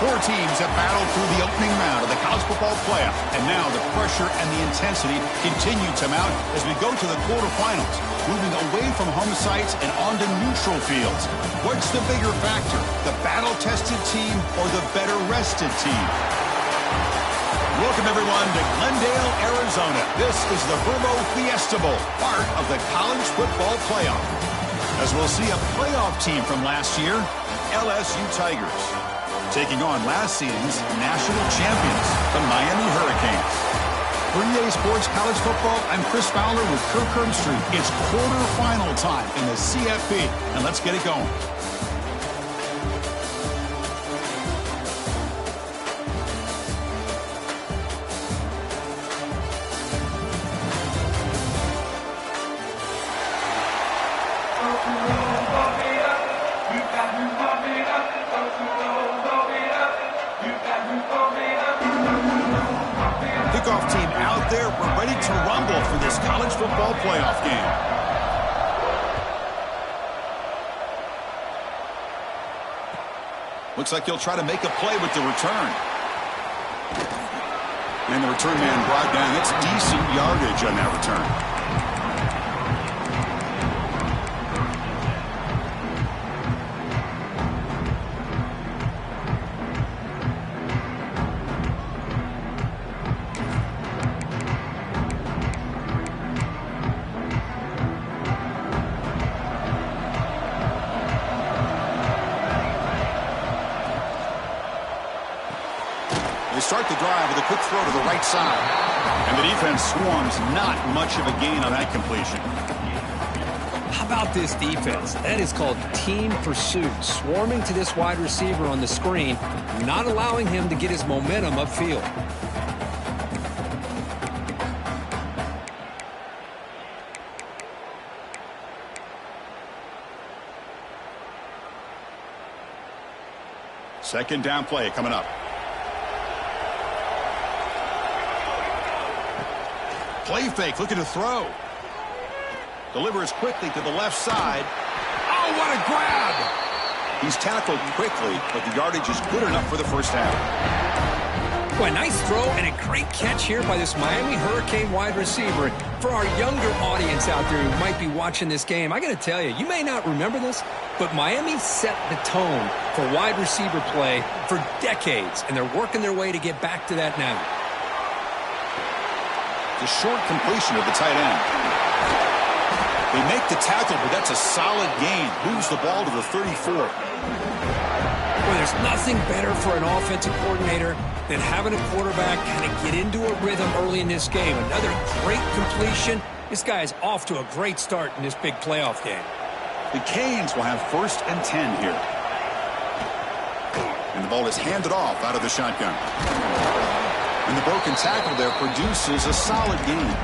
Four teams have battled through the opening round of the college football playoff, and now the pressure and the intensity continue to mount as we go to the quarterfinals, moving away from home sites and onto neutral fields. What's the bigger factor, the battle-tested team or the better-rested team? Welcome, everyone, to Glendale, Arizona. This is the Verbo Fiesta Bowl, part of the college football playoff. As we'll see a playoff team from last year, LSU Tigers, taking on last season's national champions, the Miami Hurricanes. For EA Sports College Football, I'm Chris Fowler with Kirk Herbstreit. It's quarterfinal time in the CFP, and let's get it going. Kickoff team out there. We're ready to rumble for this college football playoff game. Looks like he'll try to make a play with the return. And the return man brought down. It's decent yardage on that return. Start the drive with a quick throw to the right side. And the defense swarms, not much of a gain on that completion. How about this defense? That is called team pursuit. Swarming to this wide receiver on the screen, not allowing him to get his momentum upfield. Second down play coming up. Play fake, looking to throw. Delivers quickly to the left side. Oh, what a grab! He's tackled quickly, but the yardage is good enough for the first half. Boy, nice throw and a great catch here by this Miami Hurricane wide receiver. For our younger audience out there who might be watching this game, I got to tell you, you may not remember this, but Miami set the tone for wide receiver play for decades, and they're working their way to get back to that now. The short completion of the tight end. They make the tackle, but that's a solid gain. Moves the ball to the 34. Well, there's nothing better for an offensive coordinator than having a quarterback kind of get into a rhythm early in this game. Another great completion. This guy is off to a great start in this big playoff game. The Canes will have 1st and 10 here. And the ball is handed off out of the shotgun. And the broken tackle there produces a solid gain.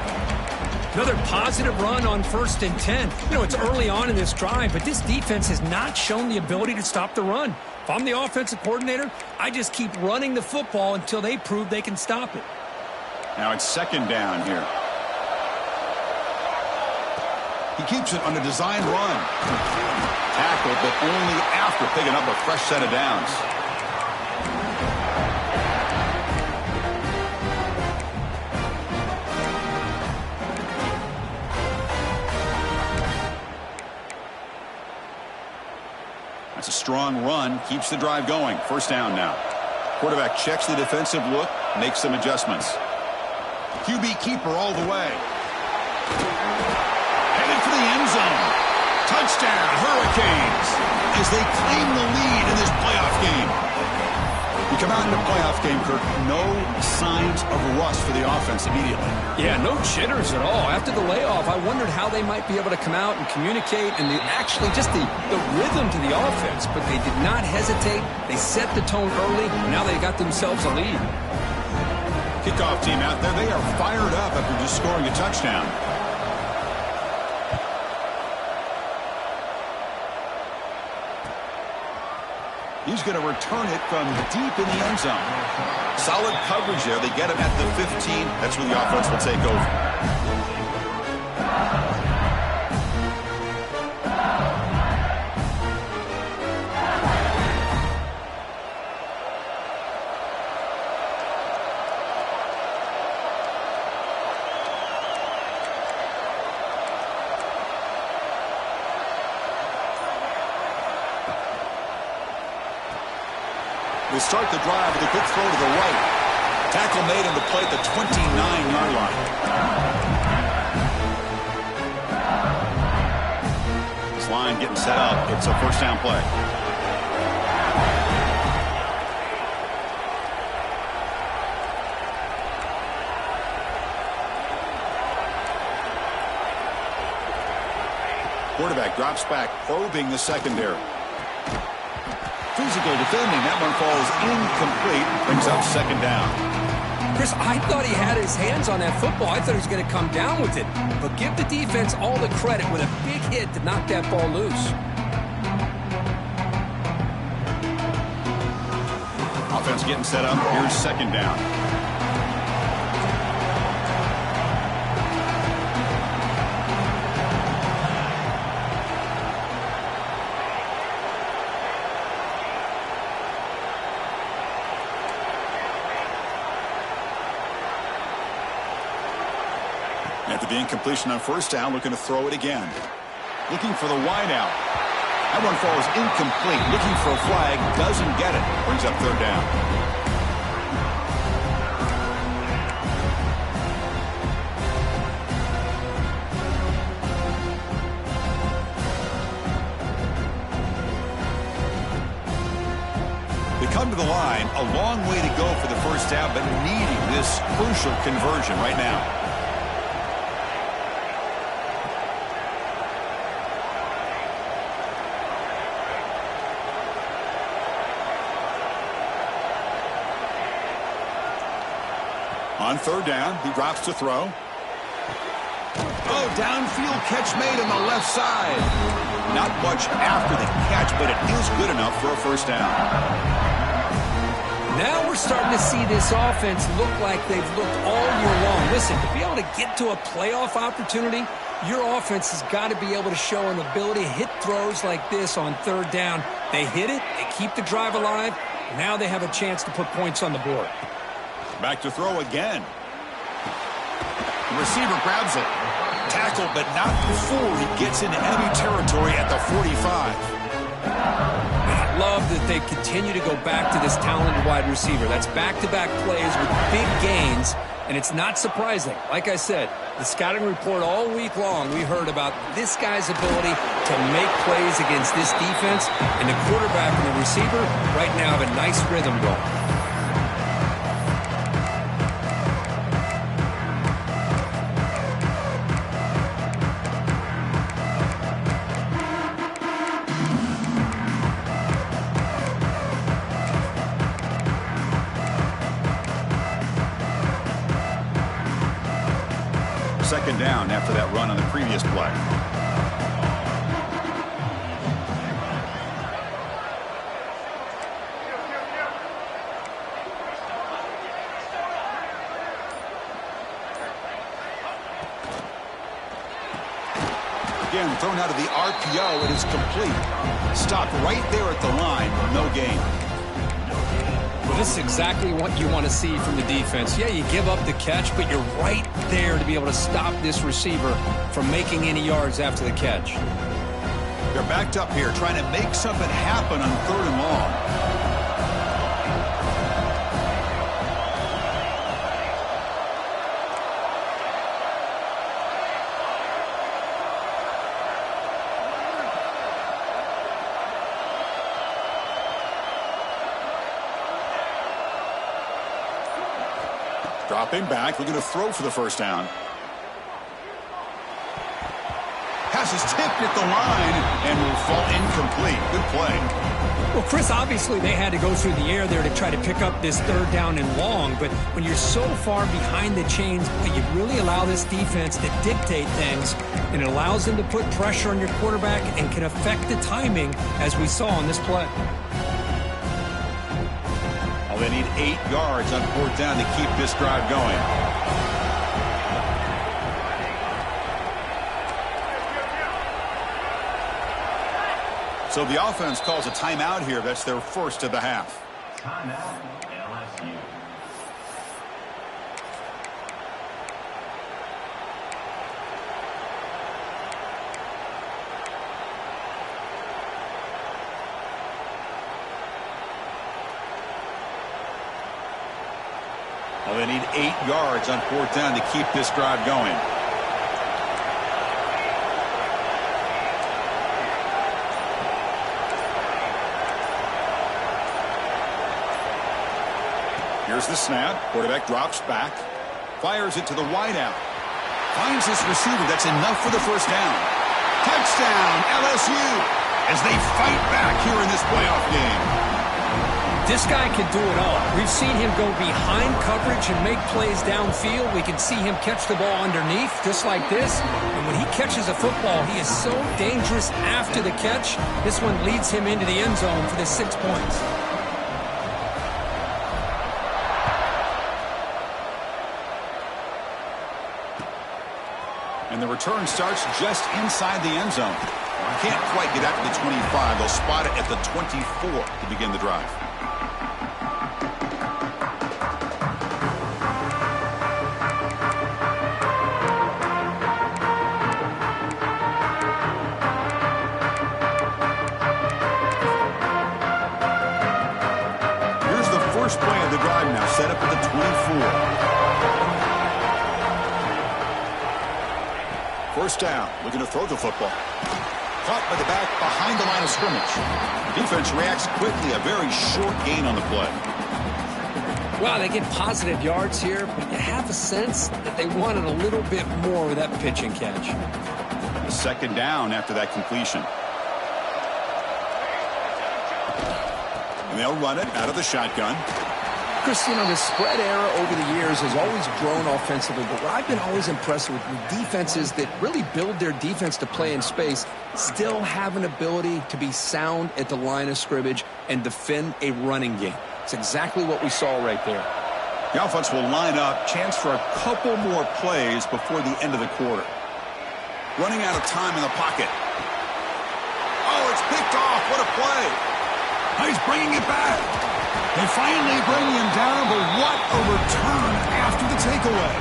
Another positive run on 1st and 10. You know, it's early on in this drive, but this defense has not shown the ability to stop the run. If I'm the offensive coordinator, I just keep running the football until they prove they can stop it. Now it's 2nd down here. He keeps it on a design run. Tackled, but only after picking up a fresh set of downs. That's a strong run, keeps the drive going. 1st down now. Quarterback checks the defensive look, makes some adjustments. QB keeper all the way. Headed for the end zone. Touchdown, Hurricanes, as they claim the lead in this playoff game. You come out in the playoff game, Kirk, no signs of rust for the offense immediately. Yeah, no jitters at all. After the layoff, I wondered how they might be able to come out and communicate and actually just the rhythm to the offense. But they did not hesitate. They set the tone early. Now they got themselves a lead. Kickoff team out there, they are fired up after just scoring a touchdown. He's going to return it from deep in the end zone. Solid coverage there. They get him at the 15. That's where the offense will take over. They start the drive with a quick throw to the right. Tackle made on the play at the 29-yard line. This line getting set up. It's a first down play. Quarterback drops back, probing the secondary. Physical defending. That one falls incomplete. Brings up second down. Chris, I thought he had his hands on that football. I thought he was going to come down with it. But give the defense all the credit with a big hit to knock that ball loose. Offense getting set up. Here's second down. After the incompletion on first down, looking to throw it again. Looking for the wide out. That one falls incomplete. Looking for a flag. Doesn't get it. Brings up third down. They come to the line. A long way to go for the first down, but needing this crucial conversion right now. On third down, he drops to throw. Oh, downfield catch made on the left side. Not much after the catch, but it is good enough for a first down. Now we're starting to see this offense look like they've looked all year long. Listen, to be able to get to a playoff opportunity, your offense has got to be able to show an ability to hit throws like this on third down. They hit it, they keep the drive alive. Now they have a chance to put points on the board. Back to throw again. The receiver grabs it. Tackled, but not before he gets into enemy territory at the 45. I love that they continue to go back to this talented wide receiver. That's back-to-back plays with big gains, and it's not surprising. Like I said, the scouting report all week long, we heard about this guy's ability to make plays against this defense, and the quarterback and the receiver right now have a nice rhythm going. Second down after that run on the previous play. Again, thrown out of the RPO. It is complete. Stopped right there at the line. No gain. Well, this is exactly what you want to see from the defense. Yeah, you give up the catch, but you're right there to be able to stop this receiver from making any yards after the catch. They're backed up here trying to make something happen on third and long. Dropping back, looking to throw for the first down. Pass is tipped at the line and will fall incomplete. Good play. Well, Chris, obviously they had to go through the air there to try to pick up this third down and long, but when you're so far behind the chains, you really allow this defense to dictate things, and it allows them to put pressure on your quarterback and can affect the timing, as we saw on this play. They need 8 yards on fourth down to keep this drive going. So the offense calls a timeout here. That's their first of the half. Timeout, LSU. Well, they need 8 yards on 4th down to keep this drive going. Here's the snap. Quarterback drops back. Fires it to the wideout. Finds this receiver. That's enough for the first down. Touchdown, LSU, as they fight back here in this playoff game. This guy can do it all. We've seen him go behind coverage and make plays downfield. We can see him catch the ball underneath, just like this. And when he catches a football, he is so dangerous after the catch. This one leads him into the end zone for the 6 points. And the return starts just inside the end zone. Can't quite get out to the 25. They'll spot it at the 24 to begin the drive. Here's the first play of the drive now, set up at the 24. First down, looking to throw the football. Caught by the back behind the line of scrimmage. Defense reacts quickly, a very short gain on the play. Well, they get positive yards here, but you have a sense that they wanted a little bit more with that pitch and catch. A second down after that completion. And they'll run it out of the shotgun. Chris, you know, the spread era over the years has always grown offensively, but what I've been always impressed with defenses that really build their defense to play in space still have an ability to be sound at the line of scrimmage and defend a running game. It's exactly what we saw right there. The offense will line up, chance for a couple more plays before the end of the quarter. Running out of time in the pocket. Oh, it's picked off. What a play. He's bringing it back. They finally bring him down, but what a return after the takeaway.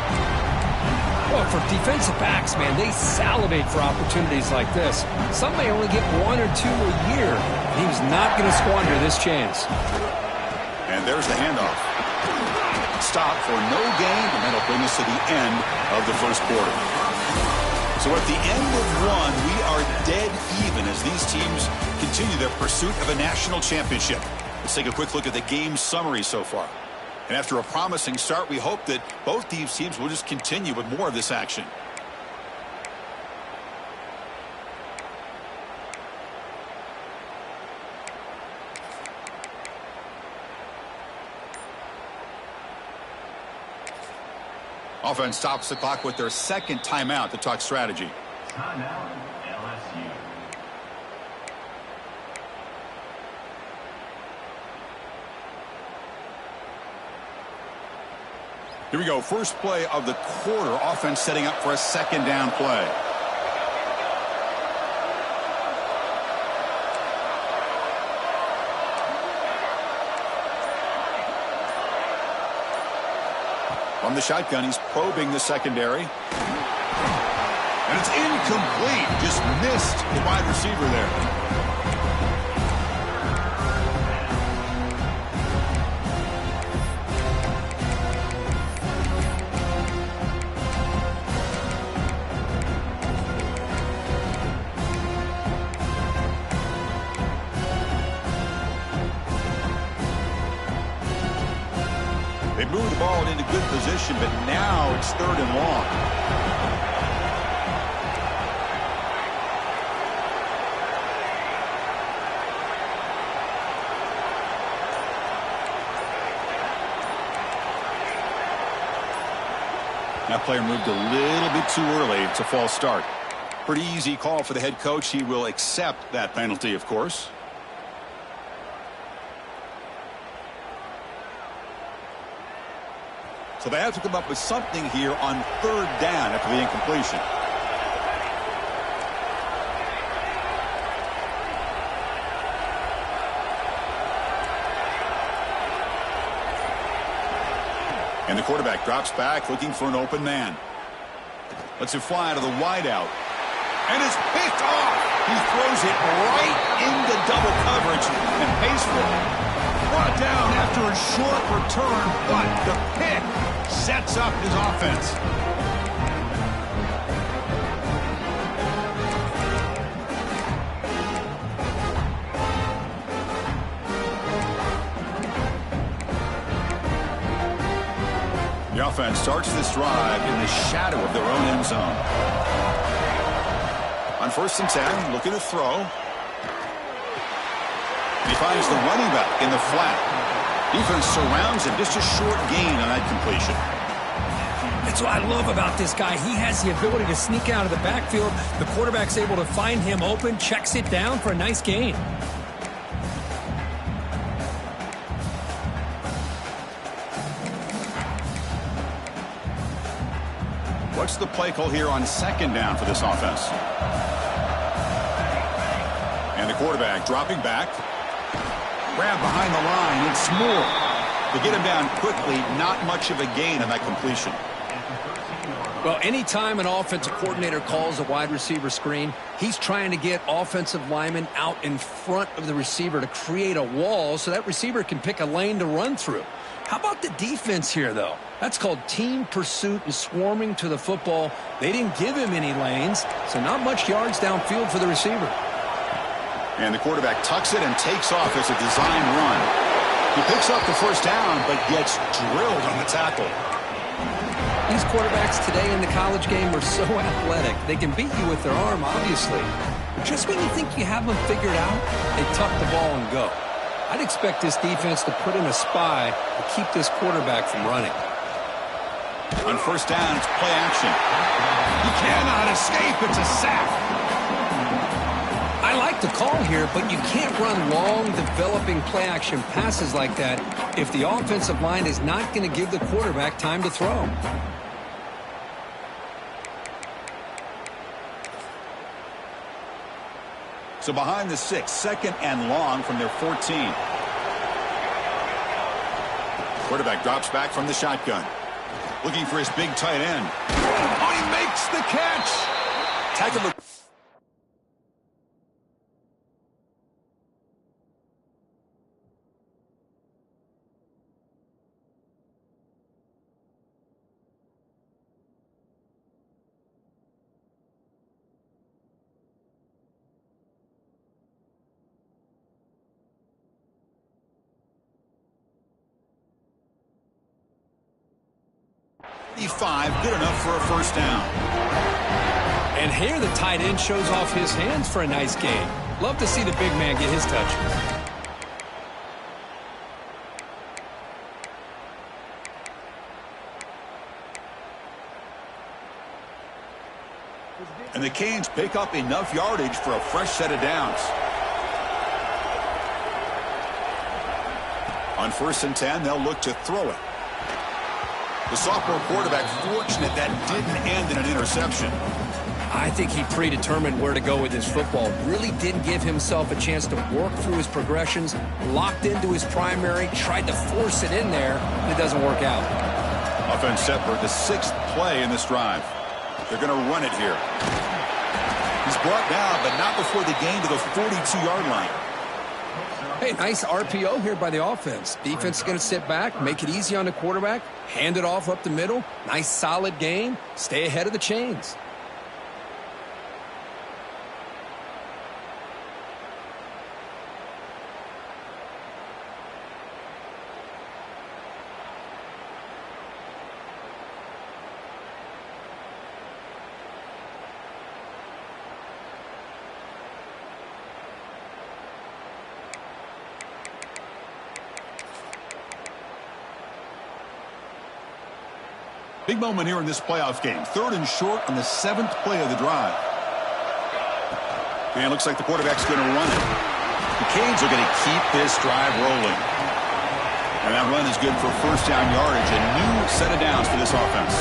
Well, for defensive backs, man, they salivate for opportunities like this. Some may only get 1 or 2 a year. He was not going to squander this chance. And there's the handoff. Stop for no gain, and that'll bring us to the end of the first quarter. So at the end of one, we are dead even as these teams continue their pursuit of a national championship. Let's take a quick look at the game summary so far. And after a promising start, we hope that both these teams will just continue with more of this action. Offense stops the clock with their second timeout to talk strategy. Timeout, LSU. Here we go. First play of the quarter. Offense setting up for a second down play. From the shotgun, he's probing the secondary. And it's incomplete. Just missed the wide receiver there. They moved the ball into good position, but now it's 3rd and long. That player moved a little bit too early. It's a false start. Pretty easy call for the head coach. He will accept that penalty, of course. So they have to come up with something here on 3rd down after the incompletion. And the quarterback drops back looking for an open man. Lets it fly out of the wideout. And it's picked off. He throws it right into double coverage and pays for it. Brought down after a short return, but the pick Sets up his offense. The offense starts this drive in the shadow of their own end zone. On 1st and 10, looking to throw. He finds the running back in the flat. Defense surrounds him. Just a short gain on that completion. That's what I love about this guy. He has the ability to sneak out of the backfield. The quarterback's able to find him open, checks it down for a nice gain. What's the play call here on 2nd down for this offense? And the quarterback dropping back. Grab behind the line. It's Moore. To get him down quickly, not much of a gain on that completion. Well, anytime an offensive coordinator calls a wide receiver screen, he's trying to get offensive linemen out in front of the receiver to create a wall so that receiver can pick a lane to run through. How about the defense here, though? That's called team pursuit and swarming to the football. They didn't give him any lanes, so not much yards downfield for the receiver. And the quarterback tucks it and takes off as a design run. He picks up the 1st down, but gets drilled on the tackle. These quarterbacks today in the college game are so athletic. They can beat you with their arm, obviously. But just when you think you have them figured out, they tuck the ball and go. I'd expect this defense to put in a spy to keep this quarterback from running. On 1st down, it's play action. He cannot escape. It's a sack. I like the call here, but you can't run long, developing play-action passes like that if the offensive line is not going to give the quarterback time to throw. So behind the 6, 2nd and long from their 14. Quarterback drops back from the shotgun. Looking for his big tight end. Oh, he makes the catch. Tackle the... Good enough for a 1st down. And here the tight end shows off his hands for a nice gain. Love to see the big man get his touches. And the Canes pick up enough yardage for a fresh set of downs. On 1st and 10, they'll look to throw it. The sophomore quarterback fortunate that didn't end in an interception. I think he predetermined where to go with his football. Really didn't give himself a chance to work through his progressions. Locked into his primary, tried to force it in there, and it doesn't work out. Offense set for the 6th play in this drive. They're going to run it here. He's brought down, but not before the gain to the 42-yard line. Hey, nice RPO here by the offense. Defense is going to sit back, make it easy on the quarterback, hand it off up the middle. Nice solid gain. Stay ahead of the chains. Big moment here in this playoff game. 3rd and short on the 7th play of the drive. And it looks like the quarterback's going to run it. The Canes are going to keep this drive rolling. And that run is good for 1st down yardage. A new set of downs for this offense.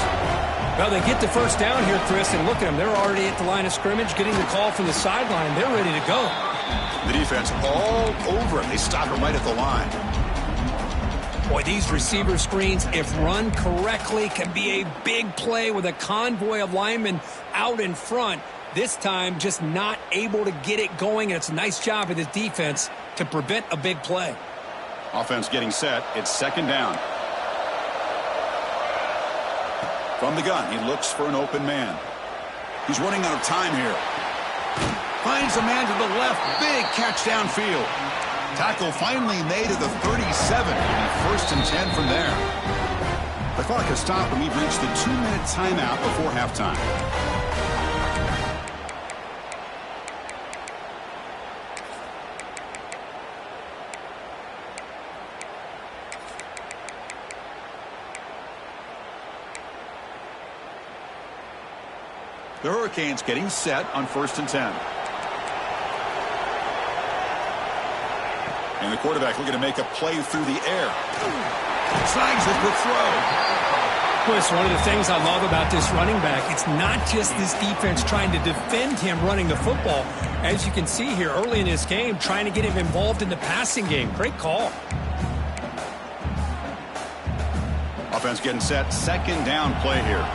Well, they get the 1st down here, Chris, and look at them. They're already at the line of scrimmage, getting the call from the sideline. They're ready to go. The defense all over him. They stop him right at the line. Boy, these receiver screens, if run correctly, can be a big play with a convoy of linemen out in front. This time, just not able to get it going, and it's a nice job of the defense to prevent a big play. Offense getting set. It's 2nd down. From the gun, he looks for an open man. He's running out of time here. Finds a man to the left. Big catch downfield. Tackle finally made at the 37. And 1st and 10 from there. The clock has stopped and we've reached the 2-minute timeout before halftime. The Hurricanes getting set on 1st and 10. And the quarterback looking to make a play through the air. Snags it with throw. Well, it's one of the things I love about this running back. It's not just this defense trying to defend him running the football. As you can see here early in this game, trying to get him involved in the passing game. Great call. Offense getting set. 2nd down play here.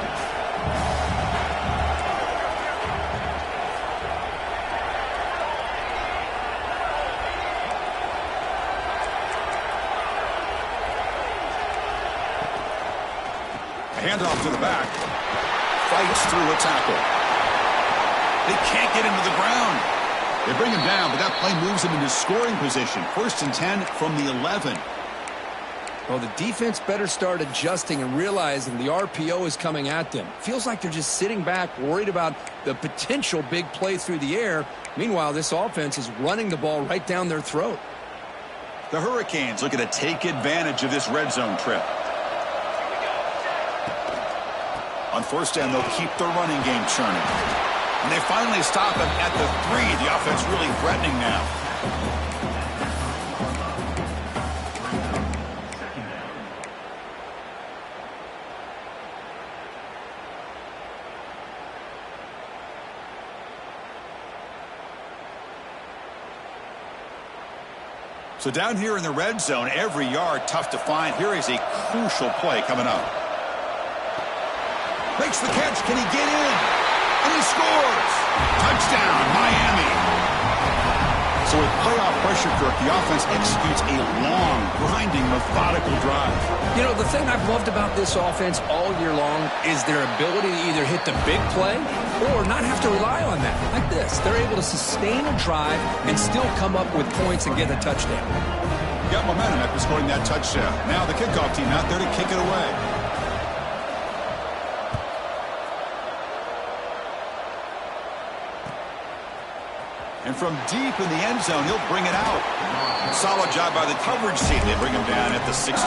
Handoff to the back. Fights through a tackle. They can't get him to the ground. They bring him down, but that play moves him into scoring position. 1st and 10 from the 11. Well, the defense better start adjusting and realizing the RPO is coming at them. Feels like they're just sitting back, worried about the potential big play through the air. Meanwhile, this offense is running the ball right down their throat. The Hurricanes looking to take advantage of this red zone trip. On 1st down, they'll keep the running game churning. And they finally stop him at the 3. The offense really threatening now. So down here in the red zone, every yard tough to find. Here is a crucial play coming up. Makes the catch. Can he get in? And he scores. Touchdown, Miami. So with playoff pressure, Kirk, the offense executes a long, grinding, methodical drive. You know, the thing I've loved about this offense all year long is their ability to either hit the big play or not have to rely on that. Like this. They're able to sustain a drive and still come up with points and get a touchdown. Got momentum after scoring that touchdown. Now the kickoff team out there to kick it away. And from deep in the end zone, he'll bring it out. Solid job by the coverage team. They bring him down at the 16.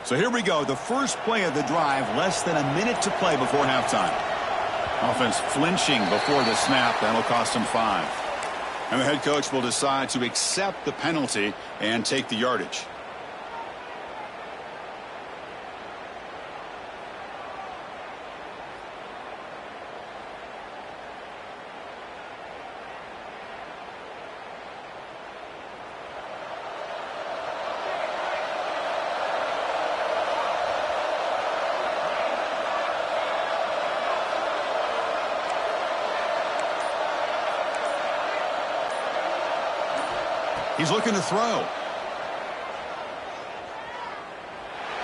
So here we go. The first play of the drive, less than a minute to play before halftime. Offense flinching before the snap. That'll cost him 5. And the head coach will decide to accept the penalty and take the yardage. He's looking to throw.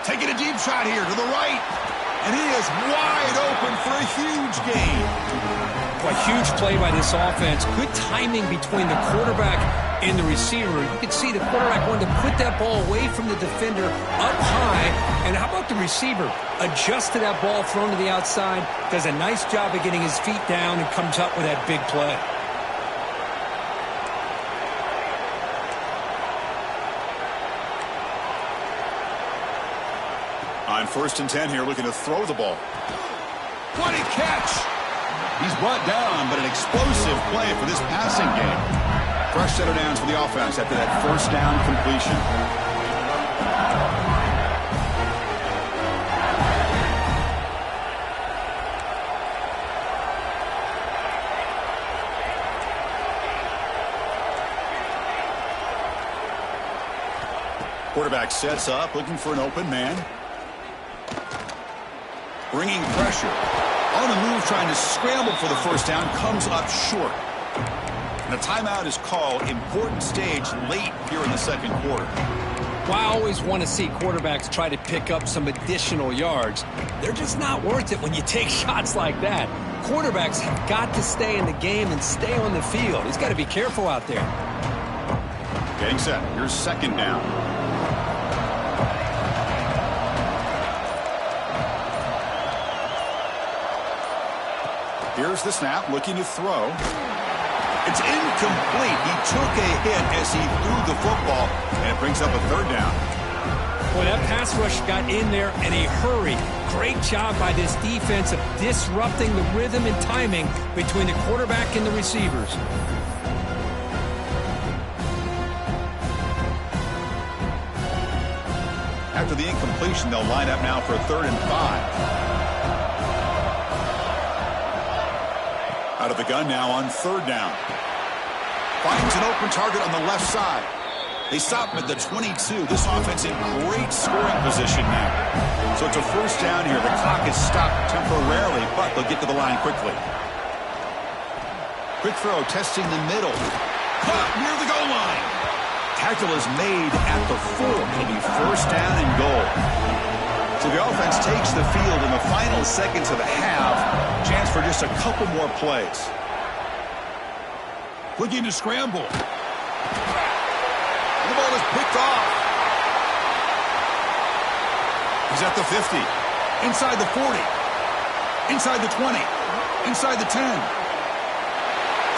Taking a deep shot here to the right. And he is wide open for a huge gain. A huge play by this offense. Good timing between the quarterback and the receiver. You can see the quarterback wanted to put that ball away from the defender up high. And how about the receiver? Adjust to that ball thrown to the outside. Does a nice job of getting his feet down and comes up with that big play. On 1st and 10 here, looking to throw the ball. What a catch! He's brought down, but an explosive play for this passing game. Fresh set of downs for the offense after that 1st down completion. Quarterback sets up, looking for an open man. Bringing pressure. On the move, trying to scramble for the first down, comes up short. And a timeout is called. Important stage late here in the second quarter. Well, I always want to see quarterbacks try to pick up some additional yards. They're just not worth it when you take shots like that. Quarterbacks have got to stay in the game and stay on the field. He's got to be careful out there. Getting set. Here's second down. Here's the snap, looking to throw. It's incomplete. He took a hit as he threw the football, and it brings up a third down. Boy, that pass rush got in there in a hurry. Great job by this defense of disrupting the rhythm and timing between the quarterback and the receivers. After the incompletion, they'll line up now for a 3rd and 5. Out of the gun now on 3rd down. Finds an open target on the left side. They stop him at the 22. This offense in great scoring position now. So it's a first down here. The clock is stopped temporarily, but they'll get to the line quickly. Quick throw, testing the middle. Caught near the goal line. Tackle is made at the 4. It'll be first down and goal. So the offense takes the field in the final seconds of the half. Chance for just a couple more plays. Looking to scramble. The ball is picked off. He's at the 50. Inside the 40. Inside the 20. Inside the 10.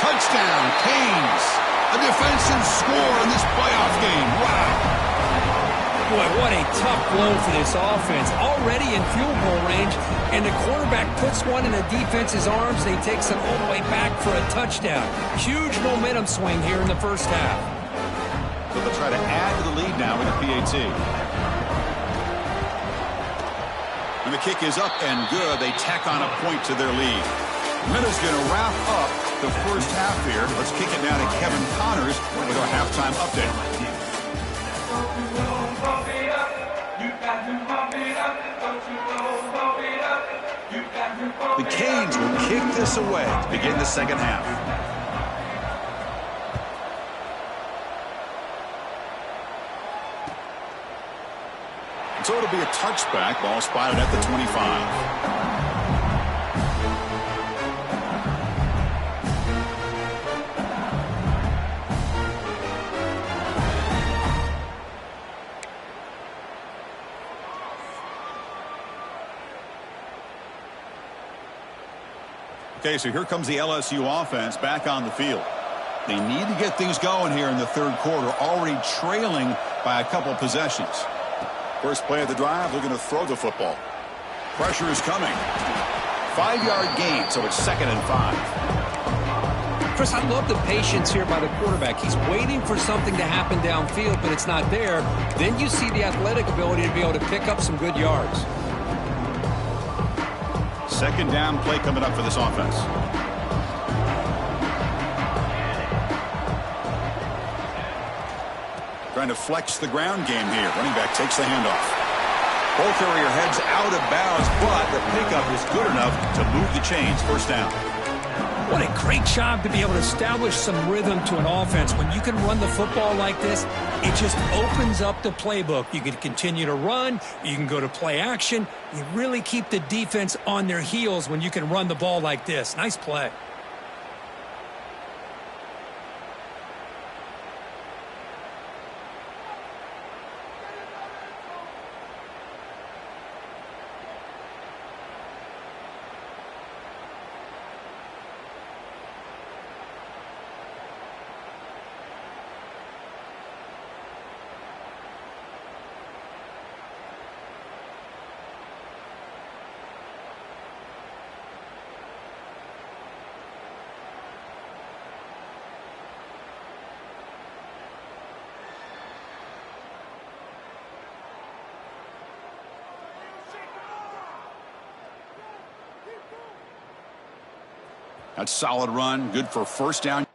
Touchdown, Canes. A defensive score in this playoff game. Wow. Boy, what a tough blow for this offense. Already in field goal range, and the quarterback puts one in the defense's arms, and he takes it all the way back for a touchdown. Huge momentum swing here in the first half. So they'll try to add to the lead now with a PAT. And the kick is up and good. They tack on a point to their lead. Minutes going to wrap up the first half here. Let's kick it now to Kevin Connors with our halftime update. The Canes will kick this away to begin the second half. And so it'll be a touchback. Ball spotted at the 25. Okay, so here comes the LSU offense back on the field. They need to get things going here in the third quarter, already trailing by a couple possessions. First play of the drive, they're going to throw the football. Pressure is coming. 5-yard gain, so it's 2nd and 5. Chris, I love the patience here by the quarterback. He's waiting for something to happen downfield, but it's not there. Then you see the athletic ability to be able to pick up some good yards. Second down play coming up for this offense. Trying to flex the ground game here. Running back takes the handoff. Ball carrier heads out of bounds, but the pickup is good enough to move the chains. First down. What a great job to be able to establish some rhythm to an offense. When you can run the football like this, it just opens up the playbook. You can continue to run. You can go to play action. You really keep the defense on their heels when you can run the ball like this. Nice play. That's solid run, good for first down.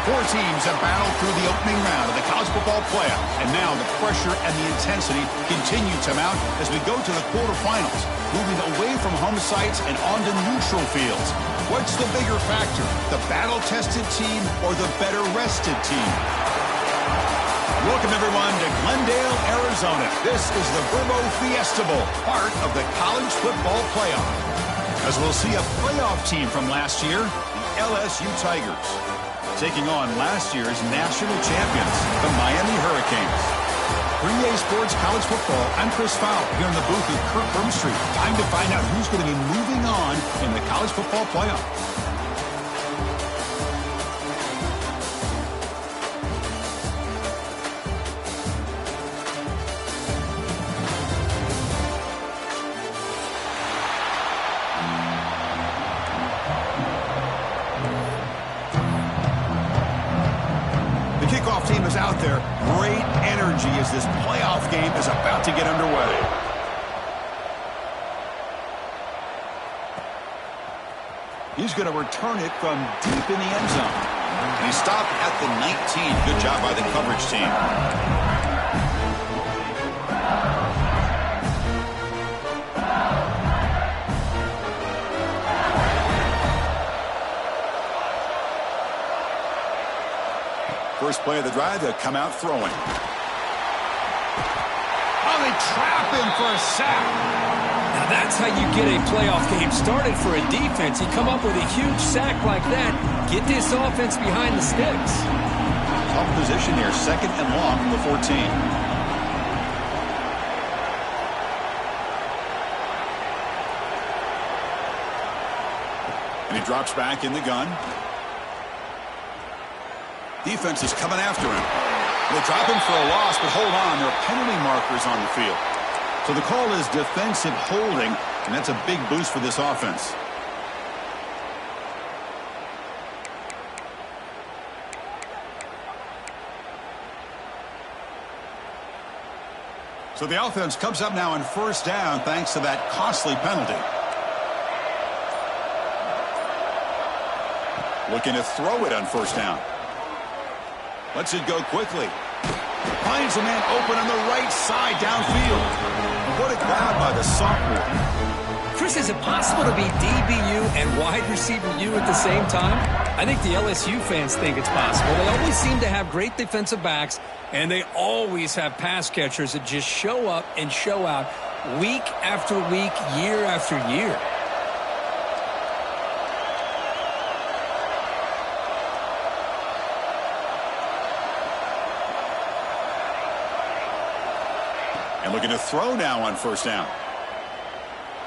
Four teams have battled through the opening round of the college football playoff, and now the pressure and the intensity continue to mount as we go to the quarterfinals, moving away from home sites and onto neutral fields. What's the bigger factor, the battle-tested team or the better-rested team? Welcome, everyone, to Glendale, Arizona. This is the Verbo Fiesta Bowl, part of the college football playoff. As we'll see a playoff team from last year, the LSU Tigers, taking on last year's national champions, the Miami Hurricanes. For EA Sports College Football, I'm Chris Fowler here in the booth with Kirk Burmstreet. Time to find out who's going to be moving on in the college football playoff. Team is out there. Great energy as this playoff game is about to get underway. He's going to return it from deep in the end zone. And he stopped at the 19. Good job by the coverage team. First play of the drive, they'll come out throwing. Oh, they trap him for a sack. Now that's how you get a playoff game started for a defense. You come up with a huge sack like that, get this offense behind the sticks. Tough position here, second and long from the 14. And he drops back in the gun. Defense is coming after him. They drop him for a loss, but hold on. There are penalty markers on the field. So the call is defensive holding, and that's a big boost for this offense. So the offense comes up now on first down thanks to that costly penalty. Looking to throw it on first down. Lets it go quickly. Finds a man open on the right side downfield. What a grab by the sophomore. Chris, is it possible to be DBU and wide receiver U at the same time? I think the LSU fans think it's possible. They always seem to have great defensive backs, and they always have pass catchers that just show up and show out week after week, year after year. And looking to throw now on first down.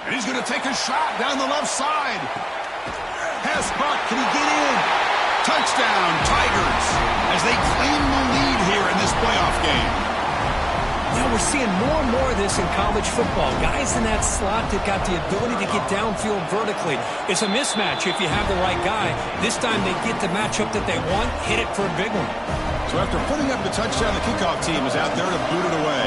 And he's going to take a shot down the left side. Pass caught. Can he get in? Touchdown, Tigers, as they claim the lead here in this playoff game. Now we're seeing more and more of this in college football. Guys in that slot that got the ability to get downfield vertically. It's a mismatch if you have the right guy. This time they get the matchup that they want, hit it for a big one. So after putting up the touchdown, the kickoff team is out there to boot it away.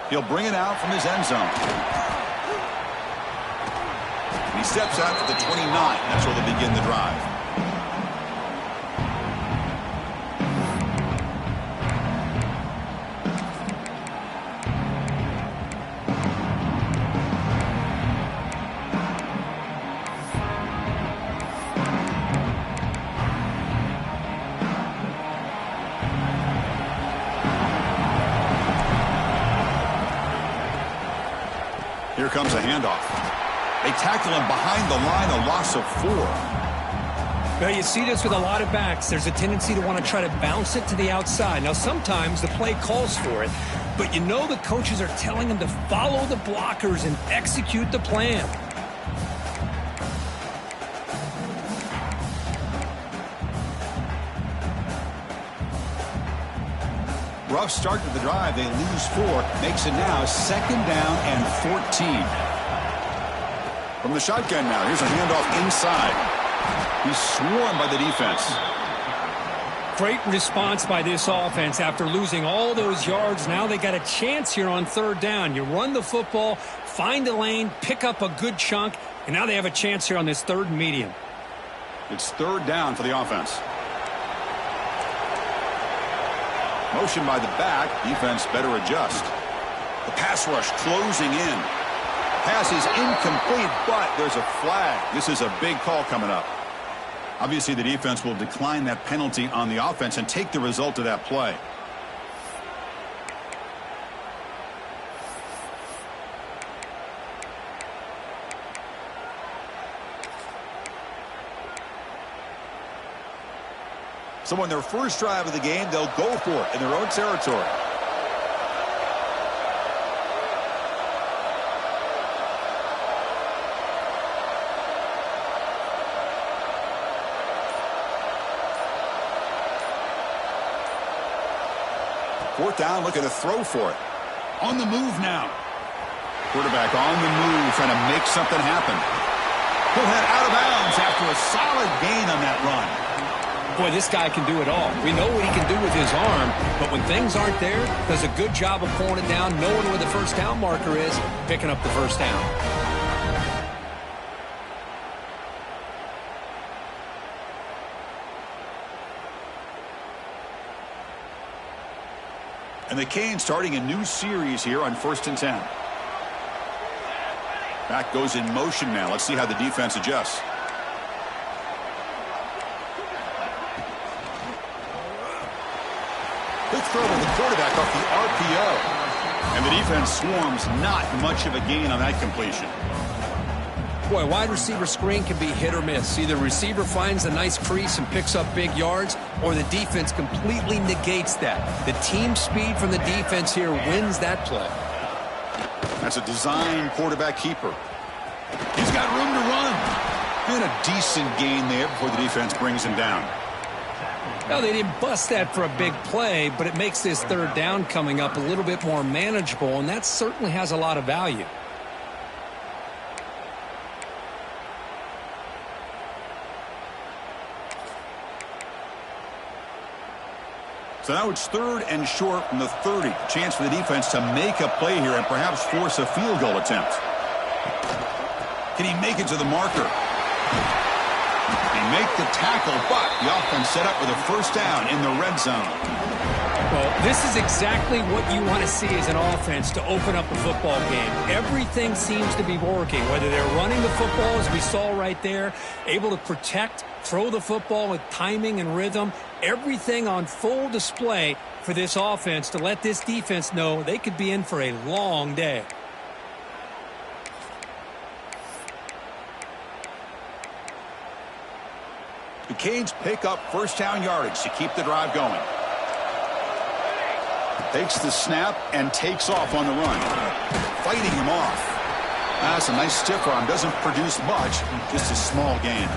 He'll bring it out from his end zone. And he steps out at the 29. That's where they'll begin the drive. Here comes a handoff. They tackle him behind the line, a loss of 4. Well, you see this with a lot of backs. There's a tendency to want to try to bounce it to the outside. Now, sometimes the play calls for it, but you know the coaches are telling them to follow the blockers and execute the plan. Rough start to the drive. They lose 4. Makes it now second down and 14. From the shotgun now. Here's a handoff inside. He's swarmed by the defense. Great response by this offense after losing all those yards. Now they got a chance here on third down. You run the football, find a lane, pick up a good chunk, and now they have a chance here on this third and medium. It's third down for the offense. Motion by the back. Defense better adjust. The pass rush closing in. Pass is incomplete, but there's a flag. This is a big call coming up. Obviously, the defense will decline that penalty on the offense and take the result of that play. So on their first drive of the game, they'll go for it in their own territory. Fourth down, looking to throw for it. On the move now. Quarterback on the move, trying to make something happen. He'll head out of bounds after a solid gain on that run. Boy, this guy can do it all. We know what he can do with his arm, but when things aren't there, does a good job of pulling it down, knowing where the first down marker is, picking up the first down. And the Canes starting a new series here on 1st and 10. Back goes in motion now. Let's see how the defense adjusts. Quick throw with the quarterback off the RPO. And the defense swarms, not much of a gain on that completion. Boy, wide receiver screen can be hit or miss. Either receiver finds a nice crease and picks up big yards, or the defense completely negates that. The team speed from the defense here wins that play. That's a design quarterback keeper. He's got room to run. And a decent gain there before the defense brings him down. Now, they didn't bust that for a big play, but it makes this third down coming up a little bit more manageable, and that certainly has a lot of value. So now it's third and short from the 30. Chance for the defense to make a play here and perhaps force a field goal attempt. Can he make it to the marker? They make the tackle, but the offense set up with a first down in the red zone. Well, this is exactly what you want to see as an offense to open up a football game. Everything seems to be working, whether they're running the football, as we saw right there, able to protect, throw the football with timing and rhythm. Everything on full display for this offense to let this defense know they could be in for a long day. The Canes pick up first down yardage to keep the drive going. Takes the snap and takes off on the run. Fighting him off. That's a nice stiff arm. Doesn't produce much. Just a small gain.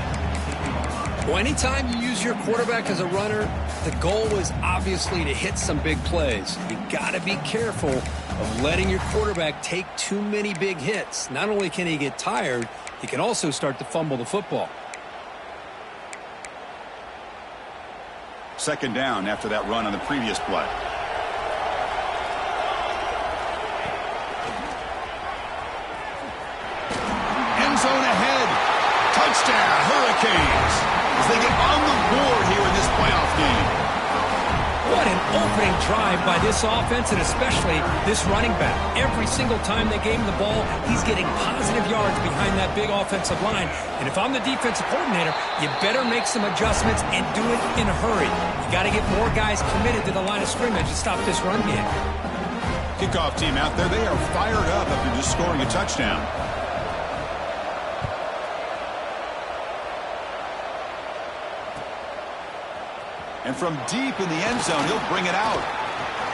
Well, anytime you use your quarterback as a runner, the goal is obviously to hit some big plays. You got to be careful of letting your quarterback take too many big hits. Not only can he get tired, he can also start to fumble the football. Second down after that run on the previous play. End zone ahead. Touchdown, Hurricanes. As they get on the board here in this playoff game. What an opening drive by this offense, and especially this running back. Every single time they gave him the ball, he's getting positive yards behind that big offensive line. And if I'm the defensive coordinator, you better make some adjustments and do it in a hurry. You got to get more guys committed to the line of scrimmage to stop this run game. Kickoff team out there, they are fired up after just scoring a touchdown. And from deep in the end zone, he'll bring it out.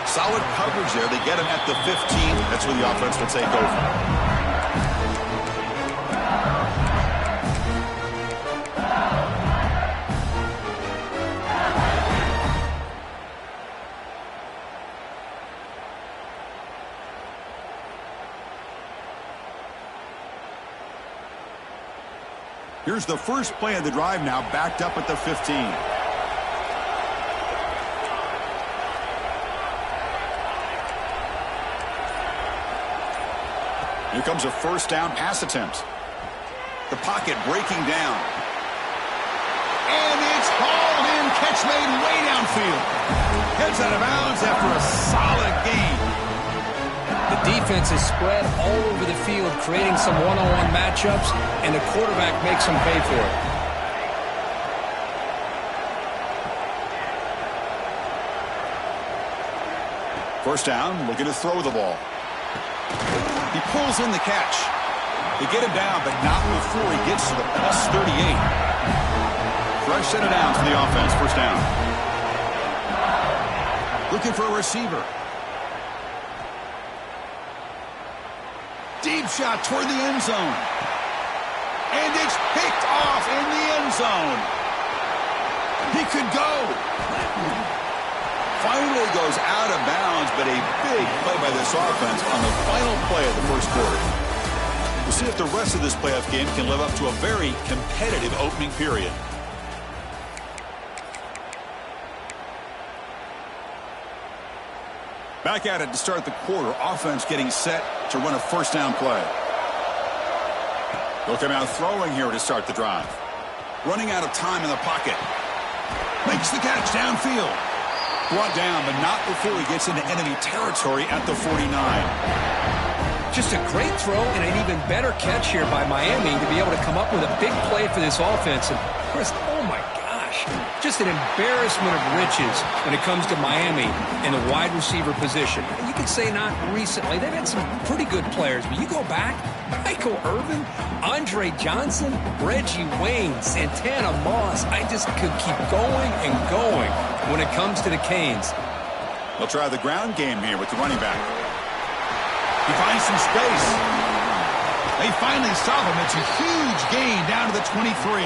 Solid coverage there. They get him at the 15. That's where the offense will take over. Here's the first play of the drive now, backed up at the 15. Here comes a first down pass attempt. The pocket breaking down. And it's hauled in. Catch made way downfield. Heads out of bounds after a solid gain. The defense is spread all over the field, creating some one-on-one matchups, and the quarterback makes them pay for it. First down, looking to throw the ball. He pulls in the catch. They get him down, but not before he gets to the plus 38. Fresh set of downs for the offense. First down. Looking for a receiver. Deep shot toward the end zone. And it's picked off in the end zone. He could go. Finally goes out of bounds, but a big play by this offense on the final play of the first quarter. We'll see if the rest of this playoff game can live up to a very competitive opening period. Back at it to start the quarter. Offense getting set to run a first down play. They'll come out throwing here to start the drive. Running out of time in the pocket. Makes the catch downfield. Brought down, but not before he gets into enemy territory at the 49. Just a great throw and an even better catch here by Miami to be able to come up with a big play for this offense. And Chris, oh my gosh, just an embarrassment of riches when it comes to Miami in the wide receiver position. And you could say not recently. They've had some pretty good players, but you go back, Michael Irvin, Andre Johnson, Reggie Wayne, Santana Moss. I just could keep going and going when it comes to the Canes. They'll try the ground game here with the running back. He finds some space. They finally stop him. It's a huge gain down to the 23.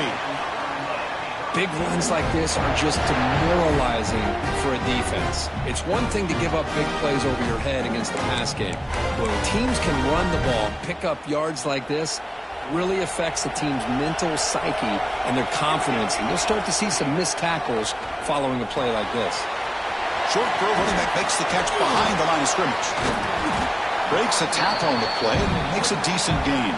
Big runs like this are just demoralizing for a defense. It's one thing to give up big plays over your head against the pass game. But when teams can run the ball, pick up yards like this, it really affects the team's mental psyche and their confidence. And you'll start to see some missed tackles following a play like this. Short throw running back makes the catch behind the line of scrimmage. Breaks a tackle on the play and makes a decent gain.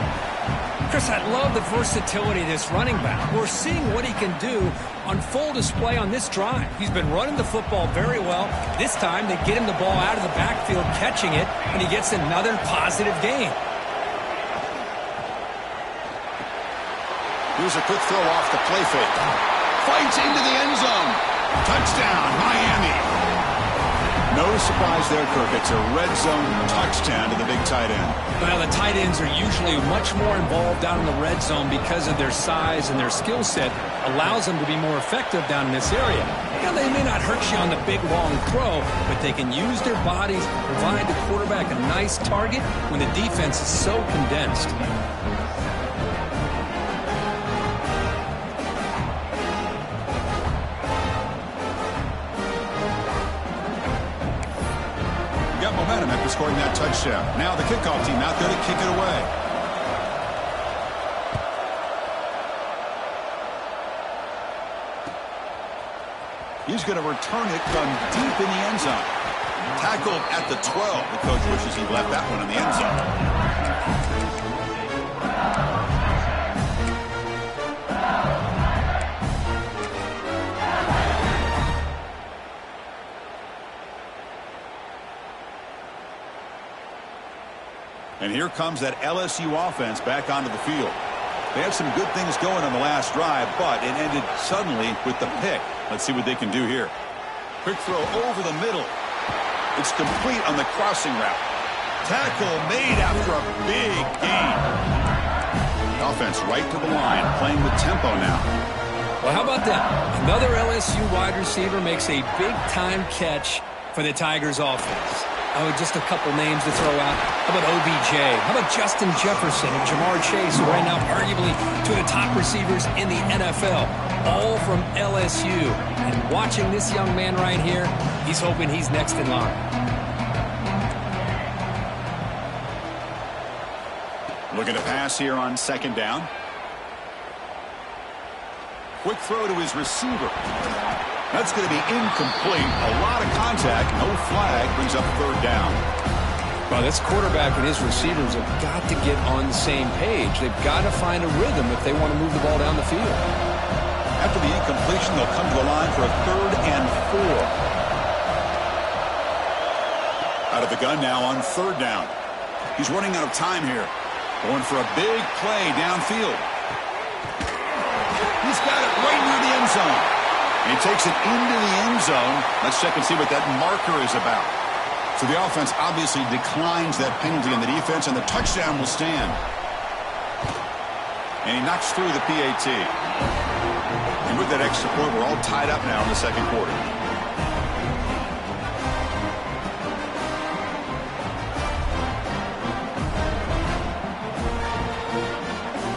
Chris, I love the versatility of this running back. We're seeing what he can do on full display on this drive. He's been running the football very well. This time, they get him the ball out of the backfield, catching it, and he gets another positive gain. Here's a quick throw off the play fake. Fights into the end zone. Touchdown, Miami. No surprise there, Kirk. It's a red zone touchdown to the big tight end. Well, the tight ends are usually much more involved down in the red zone because of their size and their skill set allows them to be more effective down in this area. Yeah, they may not hurt you on the big, long throw, but they can use their bodies, provide the quarterback a nice target when the defense is so condensed. Momentum after scoring that touchdown. Now the kickoff team out there to kick it away. He's going to return it from deep in the end zone. Tackled at the 12. The coach wishes he left that one in the end zone. And here comes that LSU offense back onto the field. They had some good things going on the last drive, but it ended suddenly with the pick. Let's see what they can do here. Quick throw over the middle. It's complete on the crossing route. Tackle made after a big gain. Offense right to the line, playing with tempo now. Well, how about that? Another LSU wide receiver makes a big-time catch for the Tigers offense. Oh, just a couple names to throw out. How about OBJ? How about Justin Jefferson and Jamar Chase, who right now arguably two of the top receivers in the NFL, all from LSU. And watching this young man right here, he's hoping he's next in line. Looking to pass here on second down. Quick throw to his receiver. That's going to be incomplete. A lot of contact. No flag. Brings up third down. Well, this quarterback and his receivers have got to get on the same page. They've got to find a rhythm if they want to move the ball down the field. After the incompletion, they'll come to the line for a 3rd and 4. Out of the gun now on 3rd down. He's running out of time here. Going for a big play downfield. He's got it right near the end zone. And he takes it into the end zone. Let's check and see what that marker is about. So the offense obviously declines that penalty in the defense, and the touchdown will stand. And he knocks through the PAT. And with that extra point, we're all tied up now in the 2nd quarter.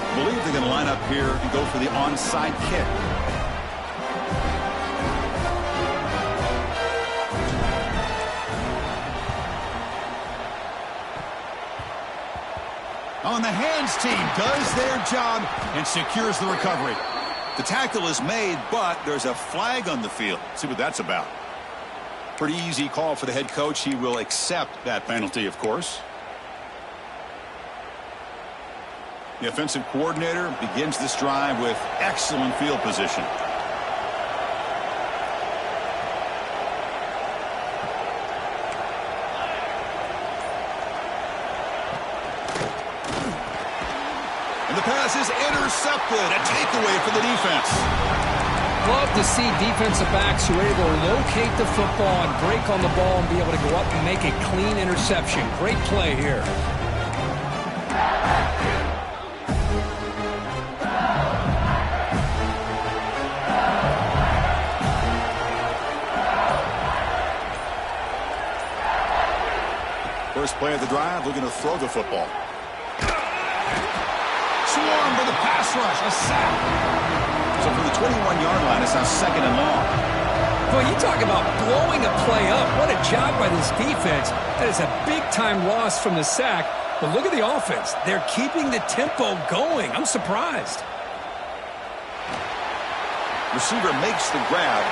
I believe they're going to line up here and go for the onside kick. On the hands team does their job and secures the recovery. The tackle is made, but there's a flag on the field. See what that's about. Pretty easy call for the head coach. He will accept that penalty, of course. The offensive coordinator begins this drive with excellent field position. Pass is intercepted. A takeaway for the defense. Love to see defensive backs who are able to locate the football and break on the ball and be able to go up and make a clean interception. Great play here. First play of the drive, looking to throw the football. Swarm for the pass rush, a sack. So from the 21-yard line, it's now 2nd and long. Well, you talk about blowing a play up. What a job by this defense. That is a big-time loss from the sack. But look at the offense. They're keeping the tempo going. I'm surprised. Receiver makes the grab.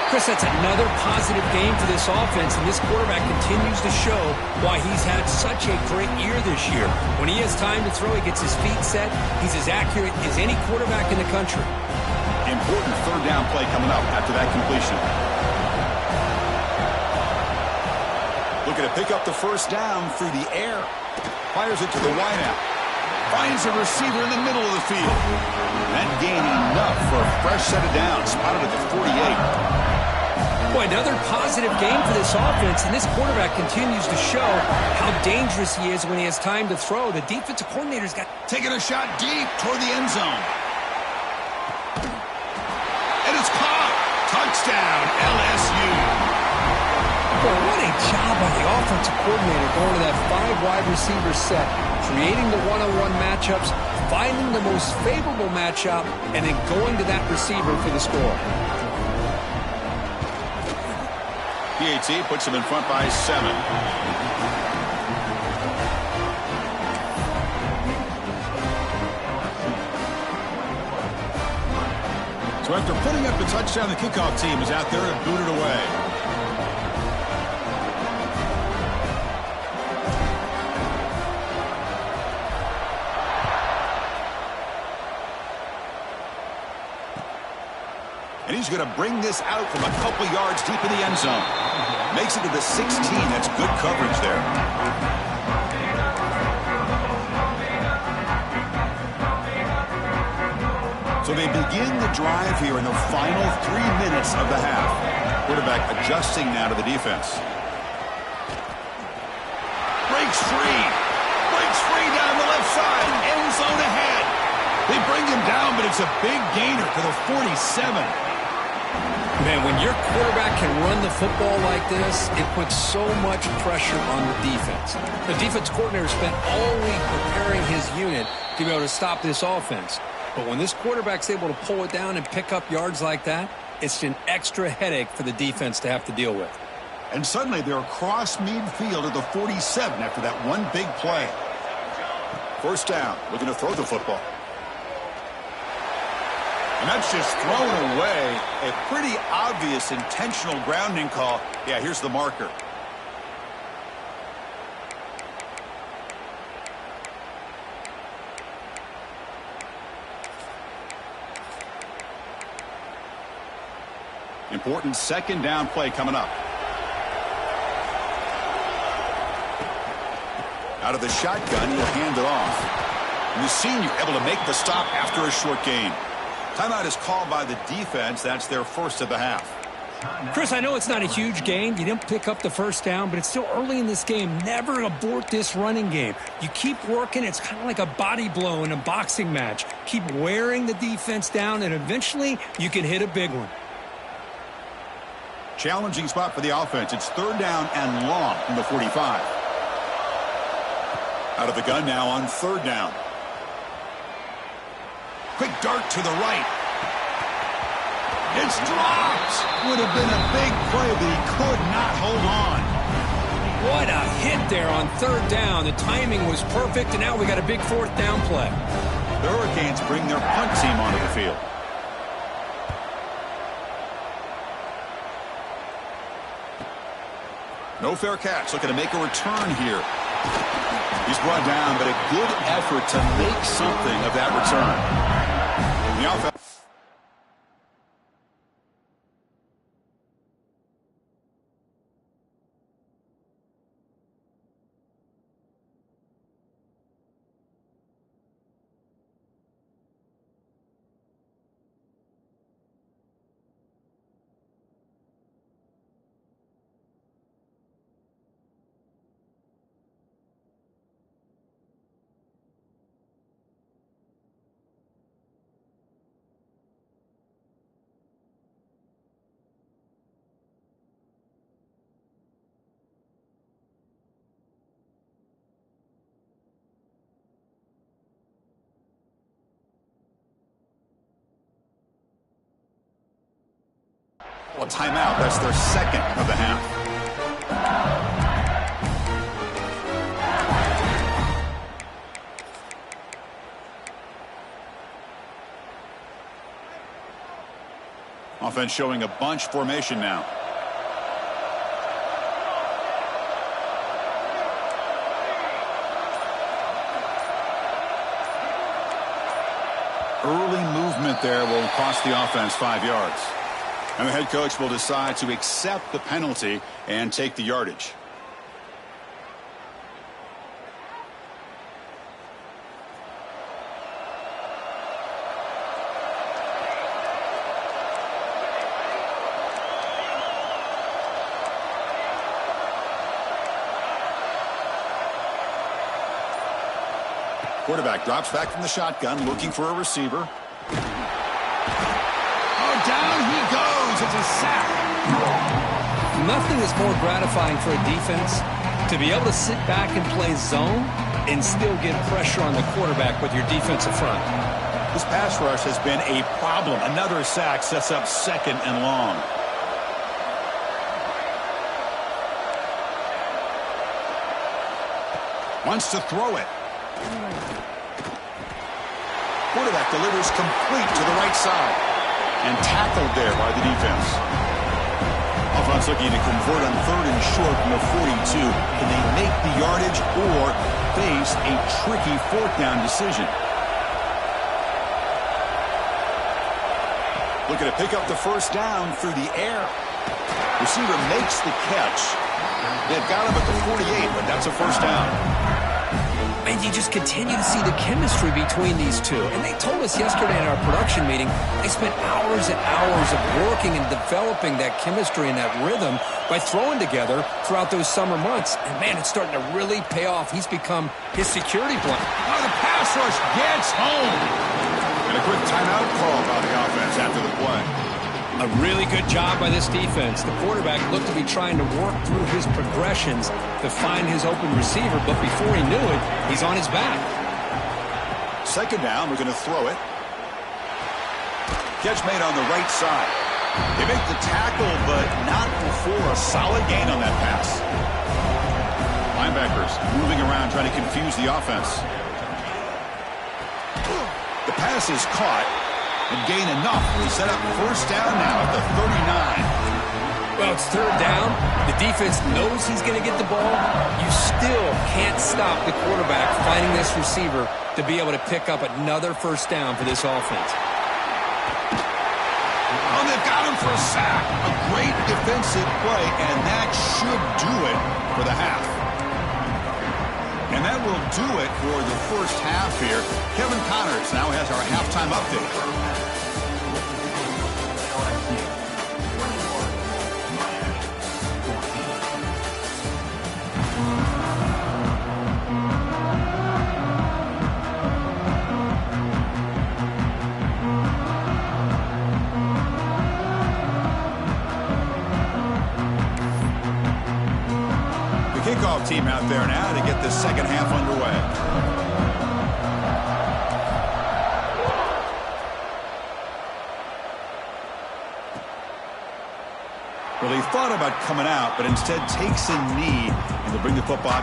Chris, that's another positive game for this offense, and this quarterback continues to show why he's had such a great year this year. When he has time to throw, he gets his feet set. He's as accurate as any quarterback in the country. Important 3rd down play coming up after that completion. Looking to pick up the 1st down through the air. Fires it to the wideout. Finds a receiver in the middle of the field. That gain enough for a fresh set of downs. Spotted at the 48. Boy, another positive game for this offense, and this quarterback continues to show how dangerous he is when he has time to throw. The defensive coordinator's got taking a shot deep toward the end zone. And it's caught. Touchdown, LSU. Boy, what a job by the offensive coordinator going to that 5-wide receiver set, creating the one-on-one matchups, finding the most favorable matchup, and then going to that receiver for the score. PAT puts him in front by 7. So after putting up the touchdown, the kickoff team is out there and booted away. And he's going to bring this out from a couple yards deep in the end zone. Makes it to the 16. That's good coverage there. So they begin the drive here in the final 3 minutes of the half. Quarterback adjusting now to the defense. Breaks free. Breaks free down the left side. End zone ahead. They bring him down, but it's a big gainer to the 47. Man, when your quarterback can run the football like this, it puts so much pressure on the defense. The defense coordinator spent all week preparing his unit to be able to stop this offense. But when this quarterback's able to pull it down and pick up yards like that, it's an extra headache for the defense to have to deal with. And suddenly they're across midfield at the 47 after that one big play. First down, looking to throw the football. And that's just thrown away. A pretty obvious intentional grounding call. Yeah, here's the marker. Important second down play coming up. Out of the shotgun, he'll hand it off. And the senior able to make the stop after a short gain. Timeout is called by the defense. That's their first of the half. Chris, I know it's not a huge gain. You didn't pick up the first down, but it's still early in this game. Never abort this running game. You keep working. It's kind of like a body blow in a boxing match. Keep wearing the defense down, and eventually you can hit a big one. Challenging spot for the offense. It's third down and long from the 45. Out of the gun now on third down. Quick dart to the right. It's dropped. Would have been a big play, but he could not hold on. What a hit there on third down. The timing was perfect, and now we got a big fourth down play. The Hurricanes bring their punt team onto the field. No fair catch. Looking to make a return here. He's brought down, but a good effort to make something of that return. The offense. Well, timeout. That's their second of the half. Offense showing a bunch formation now. Early movement there will cost the offense 5 yards. And the head coach will decide to accept the penalty and take the yardage. Quarterback drops back from the shotgun, looking for a receiver. Oh, down he goes. It's a sack. Nothing is more gratifying for a defense to be able to sit back and play zone and still get pressure on the quarterback with your defensive front. This pass rush has been a problem. Another sack sets up second and long. Wants to throw it. Quarterback delivers complete to the right side. And tackled there by the defense. Offense looking to convert on third and short from the 42. Can they make the yardage or face a tricky fourth down decision? Looking to pick up the first down through the air. Receiver makes the catch. They've got him at the 48, but that's a first down. And you just continue to see the chemistry between these two. And they told us yesterday in our production meeting, they spent hours and hours of working and developing that chemistry and that rhythm by throwing together throughout those summer months. And, man, it's starting to really pay off. He's become his security blanket. Oh, the pass rush gets home. And a quick timeout call by the offense after the play. A really good job by this defense. The quarterback looked to be trying to work through his progressions to find his open receiver, but before he knew it, he's on his back. Second down, we're going to throw it. Catch made on the right side. They make the tackle, but not before a solid gain on that pass. Linebackers moving around trying to confuse the offense. The pass is caught. And gain enough to set up first down now at the 39. Well, it's third down. The defense knows he's going to get the ball. You still can't stop the quarterback finding this receiver to be able to pick up another first down for this offense. Oh, they've got him for a sack. A great defensive play, and that should do it for the half. And that will do it for the first half here. Kevin Connors now has our halftime update. Kickoff team out there now to get the second half underway. Well, he thought about coming out, but instead takes a knee and to bring the football